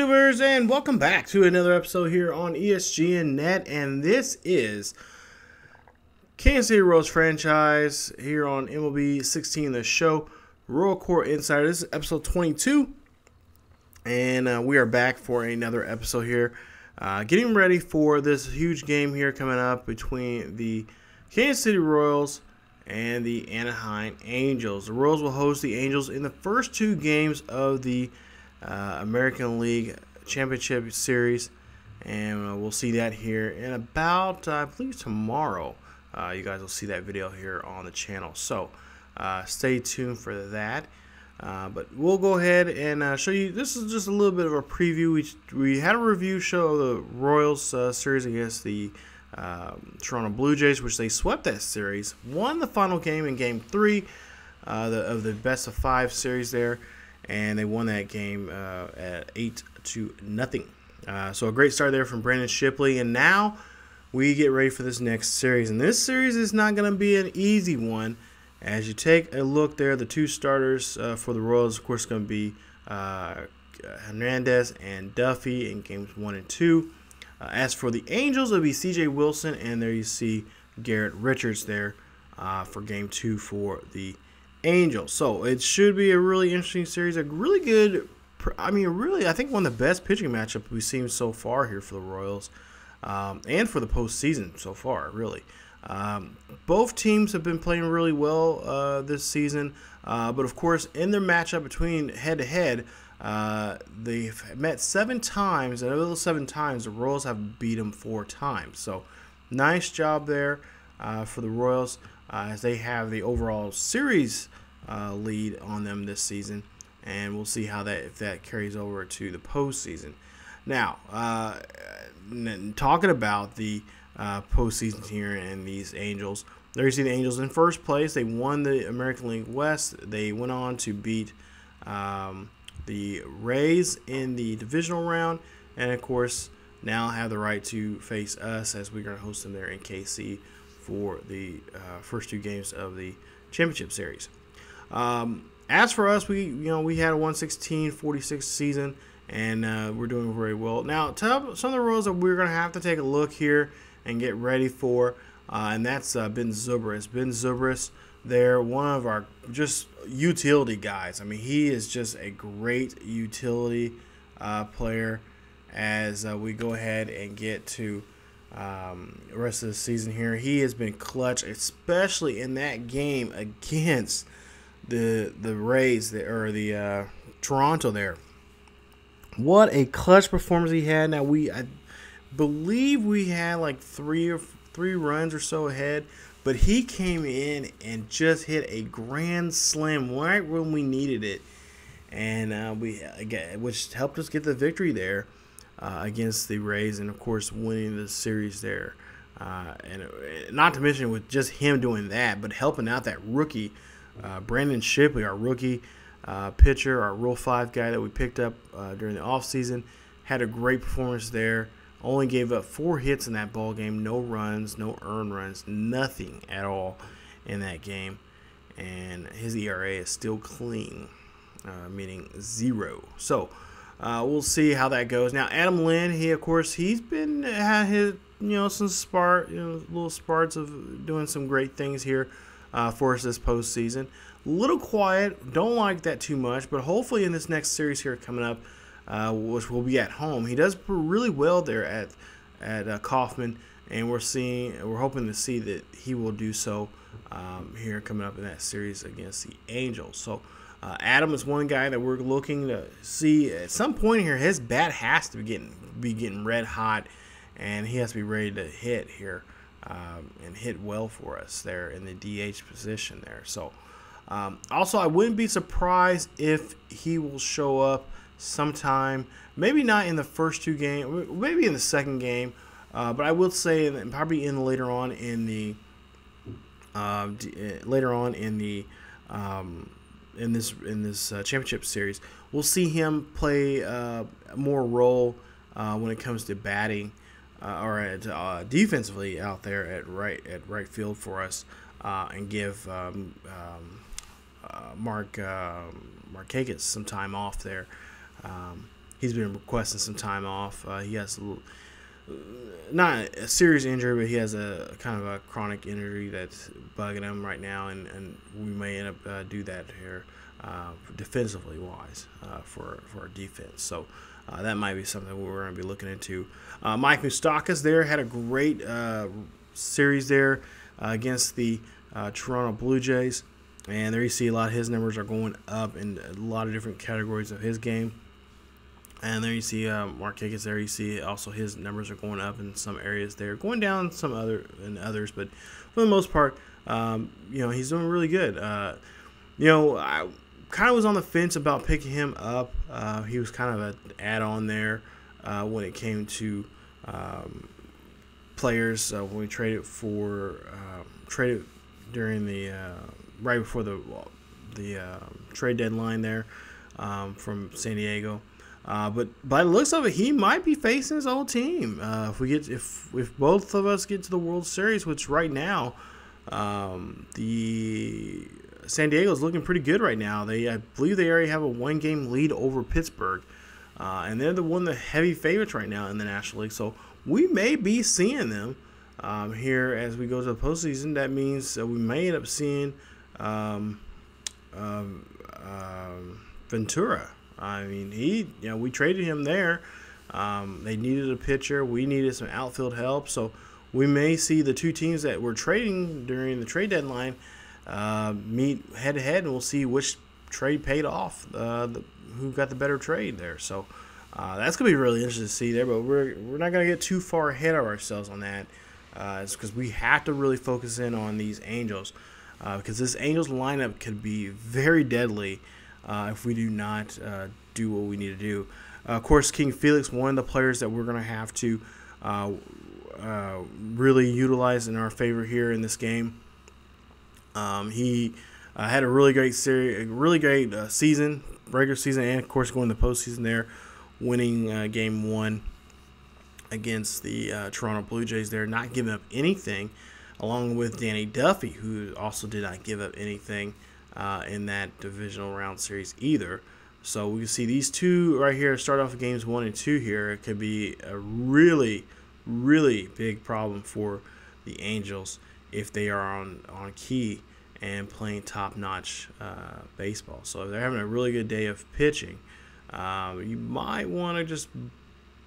YouTubers, and welcome back to another episode here on ESGNet, and this is Kansas City Royals franchise here on MLB 16, the show, Royal Court Insider. This is episode 22, and we are back for another episode here, getting ready for this huge game here coming up between the Kansas City Royals and the Anaheim Angels. The Royals will host the Angels in the first two games of the American League Championship Series, and we'll see that here in about, I believe, tomorrow. You guys will see that video here on the channel, so stay tuned for that. But we'll go ahead and show you. This is just a little bit of a preview. We had a review show of the Royals series against the Toronto Blue Jays, which they swept that series, won the final game in Game 3 of the best of 5 series there. And they won that game at 8-0. So a great start there from Brandon Shipley. And now we get ready for this next series. And this series is not going to be an easy one. As you take a look there, the two starters for the Royals, of course, going to be Hernandez and Duffy in games 1 and 2. As for the Angels, it'll be C.J. Wilson. And there you see Garrett Richards there for game 2 for the Angels. So it should be a really interesting series, a really good, I think one of the best pitching matchups we've seen so far here for the Royals, and for the postseason so far, really. Both teams have been playing really well this season, but of course in their matchup between head-to-head, they've met 7 times, and of those 7 times, the Royals have beat them 4 times. So nice job there for the Royals, as they have the overall series lead on them this season, and we'll see how if that carries over to the postseason. Now, talking about the postseason here and these Angels, there you see the Angels in first place. They won the American League West. They went on to beat the Rays in the divisional round, and of course now have the right to face us, as we're going to host them there in KC for the first 2 games of the championship series. As for us, we had a 116-46 season, and we're doing very well. Now, some of the Royals that we're going to have to take a look here and get ready for, and that's Ben Zobrist. Ben Zobrist, they're one of our just utility guys. I mean, he is just a great utility player as we go ahead and get to the rest of the season here. He has been clutch, especially in that game against the Rays or the Toronto there. What a clutch performance he had. Now I believe we had like three runs or so ahead, but he came in and just hit a grand slam right when we needed it, and which helped us get the victory there against the Rays, and of course winning the series there. And not to mention with just him doing that, but helping out that rookie Brandon Shipley, our rookie pitcher, our Rule 5 guy that we picked up during the offseason, had a great performance there. Only gave up 4 hits in that ball game, no runs, no earned runs, nothing at all in that game, and his ERA is still clean, meaning 0. So we'll see how that goes. Now, Adam Lynn, he's been had his some little sparks of doing some great things here for us this postseason. A little quiet, don't like that too much, but hopefully in this next series here coming up, which will be at home, he does really well there at Kauffman, and we're hoping to see that he will do so here coming up in that series against the Angels. So Adam is one guy that we're looking to see at some point here. His bat has to be getting red hot, and he has to be ready to hit here and hit well for us there in the DH position there. So also, I wouldn't be surprised if he will show up sometime, maybe not in the first 2 games, maybe in the second game, but I will say probably later on in the in this championship series, we'll see him play more role when it comes to batting or defensively out there at right field for us, and give Markakis some time off there he's been requesting some time off. He has not a serious injury, but he has a kind of a chronic injury that's bugging him right now, and we may end up do that here defensively wise for our defense. So that might be something we're going to be looking into. Mike Moustakas there had a great series there against the Toronto Blue Jays, and there you see a lot of his numbers are going up in a lot of different categories of his game. And there you see Mark Higgins there. You see also his numbers are going up in some areas there, going down some others. But for the most part, he's doing really good. I kind of was on the fence about picking him up. He was kind of an add-on there when it came to players when we traded during the right before the trade deadline there from San Diego. But by the looks of it, he might be facing his old team. If both of us get to the World Series, which right now, the San Diego is looking pretty good right now. I believe they already have a 1-game lead over Pittsburgh, and they're the heavy favorites right now in the National League. So we may be seeing them here as we go to the postseason. That means we may end up seeing Ventura. I mean, we traded him there. They needed a pitcher. We needed some outfield help. So we may see the two teams that were trading during the trade deadline meet head-to-head, and we'll see which trade paid off, who got the better trade there. So that's going to be really interesting to see there, but we're not going to get too far ahead of ourselves on that. It's because we have to really focus in on these Angels because this Angels lineup could be very deadly if we do not do what we need to do. Of course, King Felix, one of the players that we're going to have to really utilize in our favor here in this game. He had a really great series, season, regular season, and of course going to the postseason there, winning Game 1 against the Toronto Blue Jays there, not giving up anything, along with Danny Duffy, who also did not give up anything in that divisional round series either. So we can see these two right here start off games 1 and 2 here. It could be a really, really big problem for the Angels if they are on key and playing top-notch baseball. So if they're having a really good day of pitching, you might want to just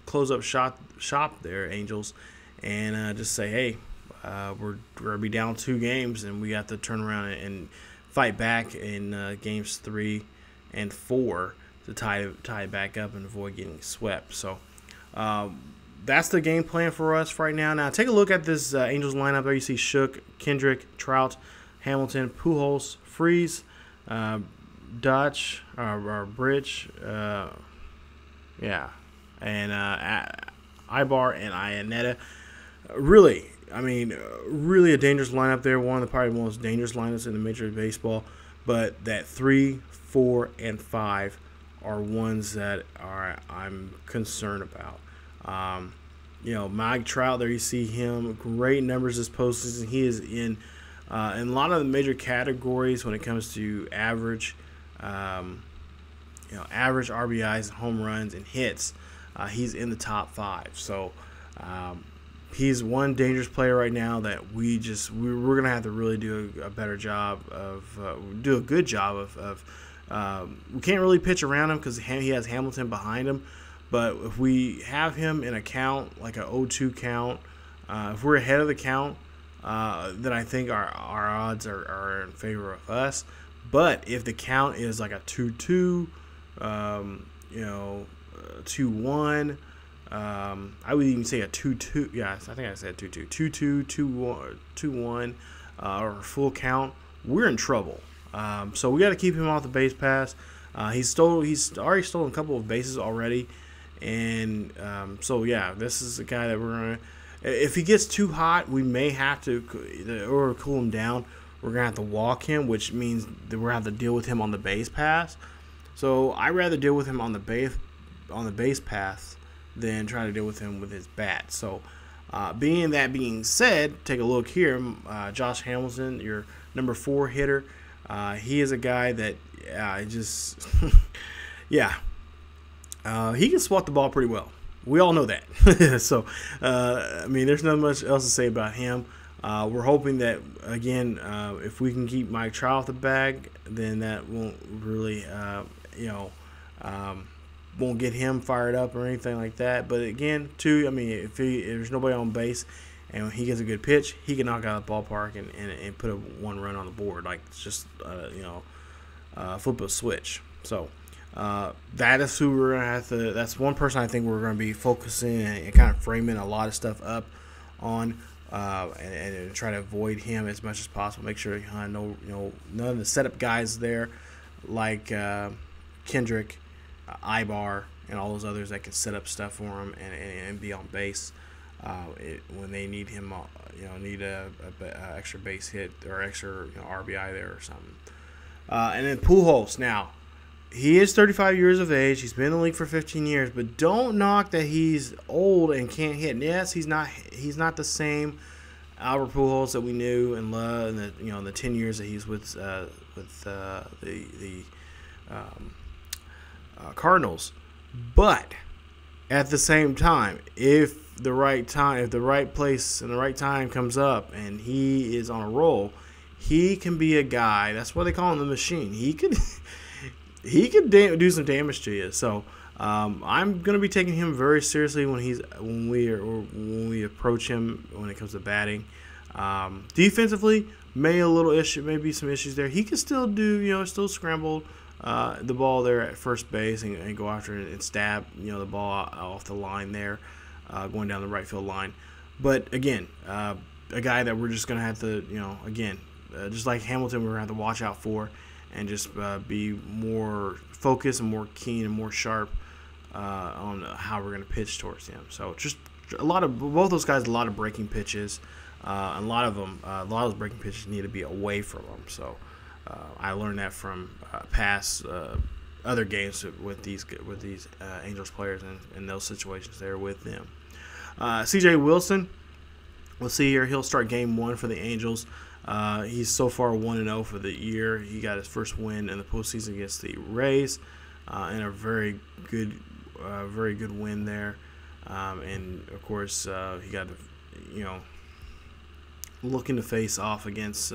close up shop there, Angels, and just say, hey, we're going to be down 2 games, and we have to turn around and fight back in games 3 and 4 to tie it back up and avoid getting swept. So that's the game plan for us right now. Now take a look at this Angels lineup. There you see Shook, Kendrick, Trout, Hamilton, Pujols, Freeze, Dutch, or Bridge, and Ibar and Iannetta. Really a dangerous lineup there. One of the probably most dangerous lineups in the Major League Baseball. But that 3, 4, and 5 are ones that I'm concerned about. Mike Trout, there you see him, great numbers this postseason. He is in a lot of the major categories when it comes to average RBIs, home runs, and hits. He's in the top 5. So he's one dangerous player right now that we're gonna have to really do a better job of do a good job of we can't really pitch around him because he has Hamilton behind him. But if we have him in a count like a 0-2 count, if we're ahead of the count, then I think our odds are in favor of us. But if the count is like a 2-2, 2-1. I would even say a 2-2. Yeah, I think I said 2-2. 2-2, 2-1, 2-1, or full count. We're in trouble. So we got to keep him off the base pass. He's already stolen a couple of bases already, and this is a guy that we're gonna. If he gets too hot, we may have to or cool him down. We're gonna have to walk him, which means that we're gonna have to deal with him on the base pass. So I'd rather deal with him on the base pass than try to deal with him with his bat. So, being said, take a look here. Josh Hamilton, your number 4 hitter. He is a guy that He can swat the ball pretty well. We all know that. So, I mean, there's not much else to say about him. We're hoping that, again, if we can keep Mike Trout off the bag, then that won't really, won't get him fired up or anything like that. But again, too, I mean, if there's nobody on base and he gets a good pitch, he can knock out the ballpark and put a 1 run on the board. Like, it's just, flip a switch. So, that is who we're going to have to – that's one person I think we're going to be focusing and kind of framing a lot of stuff up on and try to avoid him as much as possible. Make sure none of the setup guys there like Kendrick, Ibar, and all those others that can set up stuff for him and be on base when they need him, need a extra base hit or extra RBI there or something. And then Pujols. Now, he is 35 years of age. He's been in the league for 15 years, but don't knock that he's old and can't hit. And yes, he's not the same Albert Pujols that we knew and loved in the 10 years that he's with the Cardinals. But at the same time, if the right place and the right time comes up and he is on a roll, he can be a guy. That's why they call him the machine. He could do some damage to you. So I'm going to be taking him very seriously when we approach him when it comes to batting. Defensively, maybe some issues there. He can still still scramble the ball there at first base and go after it and stab the ball off the line there, going down the right field line. But again, a guy that we're just going to have to just like Hamilton, we're going to have to watch out for. And just be more focused and more keen and more sharp on how we're going to pitch towards him. So just both those guys, a lot of breaking pitches. A lot of those breaking pitches need to be away from them. So I learned that from past other games with these Angels players and those situations there with them. C.J. Wilson, we'll see here. He'll start game 1 for the Angels. He's so far 1-0 for the year. He got his first win in the postseason against the Rays, and a very good win there. And of course, he got looking to face off against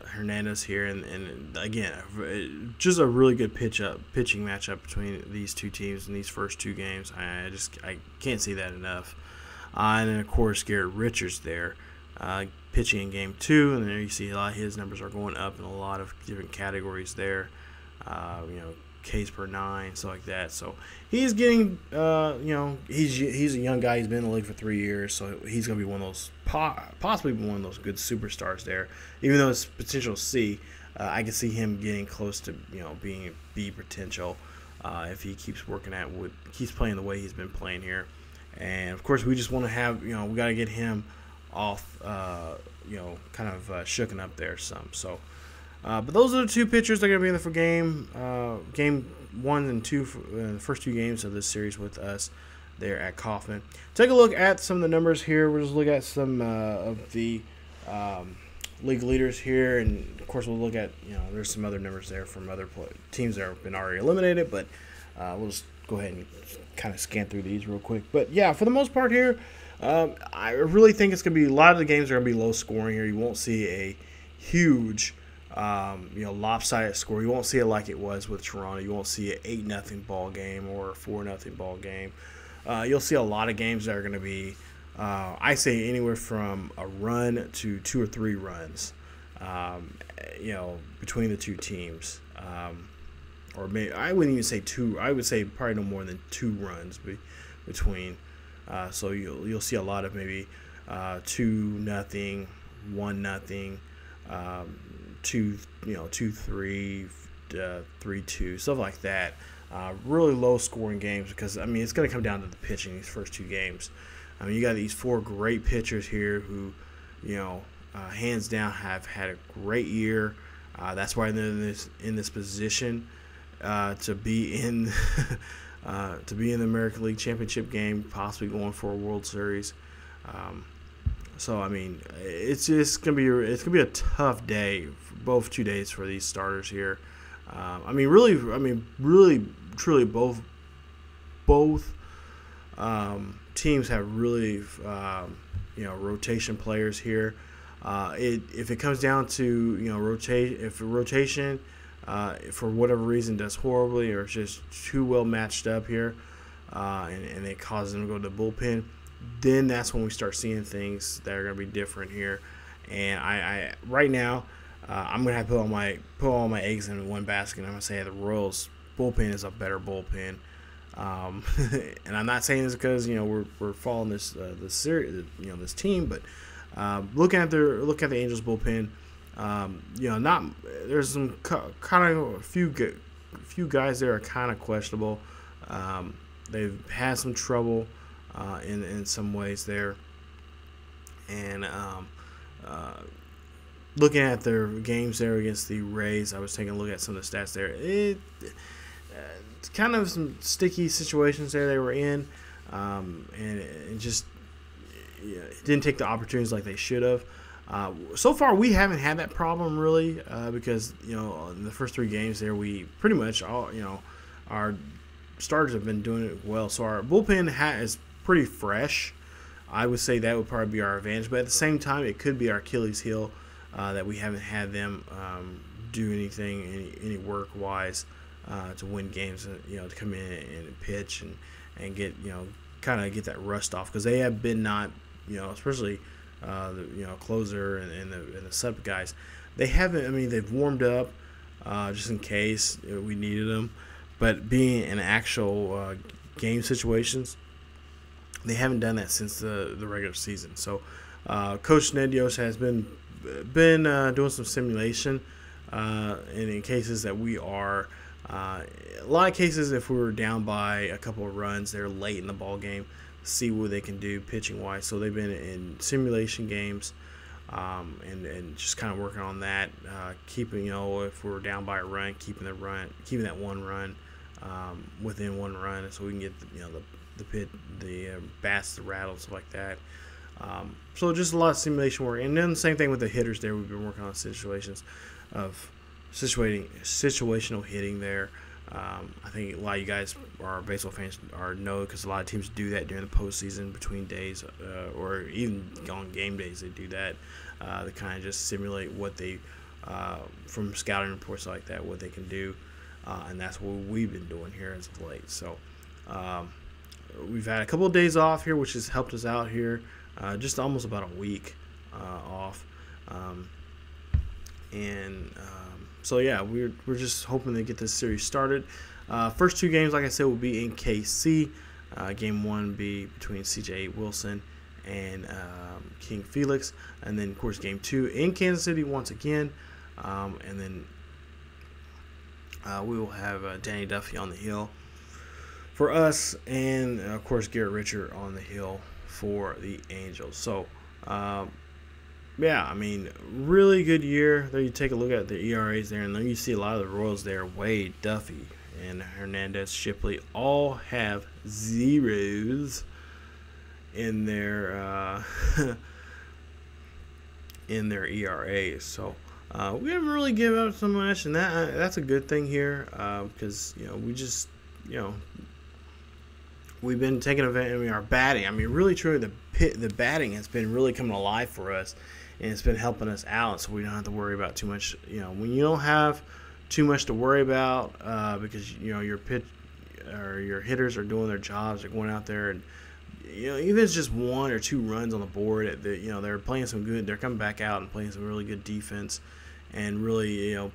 Hernandez here, and again, just a really good pitching matchup between these two teams in these first 2 games. I can't see that enough. And then of course, Garrett Richards there. Pitching in game 2, and there you see a lot of his numbers are going up in a lot of different categories there. Ks per 9, stuff like that. So he's getting, he's a young guy. He's been in the league for 3 years, so he's going to be one of those, possibly one of those good superstars there. Even though it's potential C, I can see him getting close to, being B potential if he keeps keeps playing the way he's been playing here. And of course, we just want to have, we got to get him off, kind of shooken up there some. So, but those are the 2 pitchers that are going to be in there for game 1 and 2, the first 2 games of this series with us there at Kauffman. Take a look at some of the numbers here. We'll just look at some of the league leaders here, and of course we'll look at, there's some other numbers there from other teams that have been already eliminated, but we'll just go ahead and kind of scan through these real quick. But yeah, for the most part here, I really think it's going to be, a lot of the games are going to be low scoring here. You won't see a huge, lopsided score. You won't see it like it was with Toronto. You won't see an 8-0 ball game or a 4-0 ball game. You'll see a lot of games that are going to be, I say anywhere from a run to 2 or 3 runs, between the 2 teams. Or maybe, I wouldn't even say 2. I would say probably no more than 2 runs between. So you'll see a lot of maybe 2-0, 1-0, 2-3, 3-2, stuff like that. Really low scoring games because it's going to come down to the pitching these first 2 games. You got these 4 great pitchers here who, hands down have had a great year. That's why they're in this position to be in. To be in the American League Championship game, possibly going for a World Series. It's just gonna be a tough day, both 2 days for these starters here. Really, truly, both both teams have really rotation players here. If it comes down to rotation for whatever reason does horribly or it's just too well matched up here, and it causes them to go to the bullpen, then that's when we start seeing things that are going to be different here. And I right now, I'm going to have to put all my eggs in one basket. I'm going to say the Royals bullpen is a better bullpen. And I'm not saying this because we're following this series, this team, but look at the Angels bullpen. There's some kind of a few guys there are kind of questionable. They've had some trouble in some ways there, and looking at their games there against the Rays, I was taking a look at some of the stats there. It's kind of some sticky situations there they were in, and it just didn't take the opportunities like they should have. So far, we haven't had that problem really because in the first 3 games there, we pretty much our starters have been doing it well. So our bullpen is pretty fresh. I would say that would probably be our advantage, but at the same time, it could be our Achilles heel that we haven't had them do anything, any work wise to win games. To come in and pitch and get kind of get that rust off, because they have been not especially the closer and the sub guys. They haven't. I mean, they've warmed up just in case we needed them, but being in actual game situations, they haven't done that since the regular season. So, Coach Ned Yost has been doing some simulation, and in cases that we are, a lot of cases if we were down by a couple of runs, they're late in the ball game, see what they can do pitching wise. So they've been in simulation games, and just kind of working on that, keeping if we're down by a run, keeping that 1 run within 1 run, so we can get the bats, the rattles, stuff like that. So just a lot of simulation work, and then the same thing with the hitters there. We've been working on situations of situational hitting there. I think a lot of you guys are baseball fans know, because a lot of teams do that during the postseason between days, or even on game days. They do that. They kind of just simulate what they from scouting reports like that, what they can do, and that's what we've been doing here as of late. So we've had a couple of days off here, which has helped us out here. Just almost about a week off, so yeah, we're just hoping to get this series started. First 2 games, like I said, will be in KC. Game 1 be between C.J. Wilson and King Felix, and then of course Game 2 in Kansas City once again, and then we will have Danny Duffy on the hill for us, and of course Garrett Richard on the hill for the Angels. So yeah, I mean, really good year. There you take a look at the ERAs there, and then you see a lot of the Royals there. Wade, Duffy, and Hernandez, Shipley all have zeros in their ERAs. So we haven't really given up so much, and that's a good thing here, because we just we've been taking advantage. I mean, our batting. I mean, really, truly, the batting has been really coming alive for us, and it's been helping us out. So we don't have to worry about too much. When you don't have too much to worry about, because your hitters are doing their jobs. They're going out there, and even if it's just 1 or 2 runs on the board, they're playing some good. They're coming back out and playing some really good defense, and really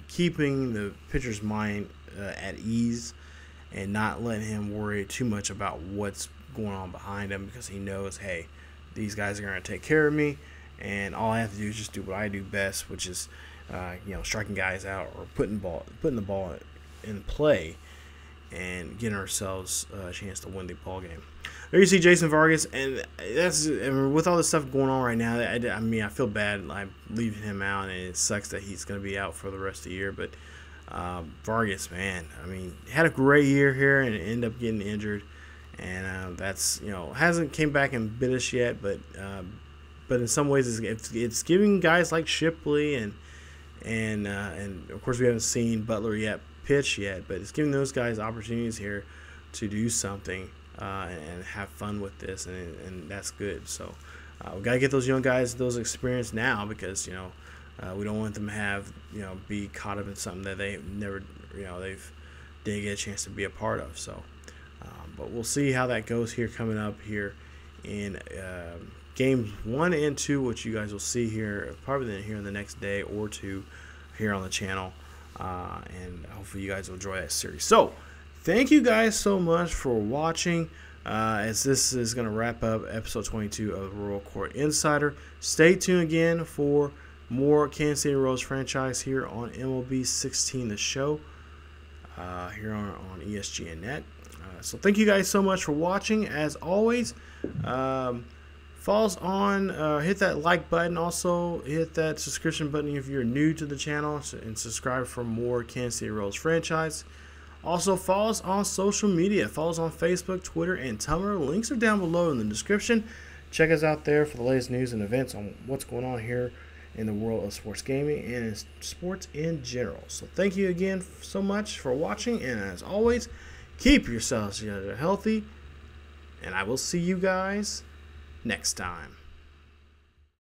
keeping the pitcher's mind at ease, and not letting him worry too much about what's going on behind him, because he knows, hey, these guys are going to take care of me, and all I have to do is just do what I do best, which is striking guys out or putting the ball in play and getting ourselves a chance to win the ball game. There you see Jason Vargas, and with all this stuff going on right now, I feel bad I'm leaving him out, and it sucks that he's going to be out for the rest of the year, but Vargas, man, I mean, had a great year here and ended up getting injured, and that's hasn't came back and bit us yet, but in some ways it's giving guys like Shipley and of course we haven't seen Butler pitch yet, but it's giving those guys opportunities here to do something and have fun with this, and that's good. So we got to get those young guys those experience now, because we don't want them to have be caught up in something that they never didn't get a chance to be a part of. So but we'll see how that goes here coming up here in games 1 and 2, which you guys will see here probably here in the next day or two here on the channel, and hopefully you guys will enjoy that series. So thank you guys so much for watching, as this is going to wrap up episode 22 of Royal Court Insider. Stay tuned again for more Kansas City Royals franchise here on MLB 16 the show, here on ESGNet. So thank you guys so much for watching. As always, follow us on, hit that like button. Also, hit that subscription button if you're new to the channel, and subscribe for more Kansas City Royals franchise. Also, follow us on social media. Follow us on Facebook, Twitter, and Tumblr. Links are down below in the description. Check us out there for the latest news and events on what's going on here in the world of sports gaming and in sports in general. So thank you again so much for watching, and as always, keep yourselves healthy, and I will see you guys next time.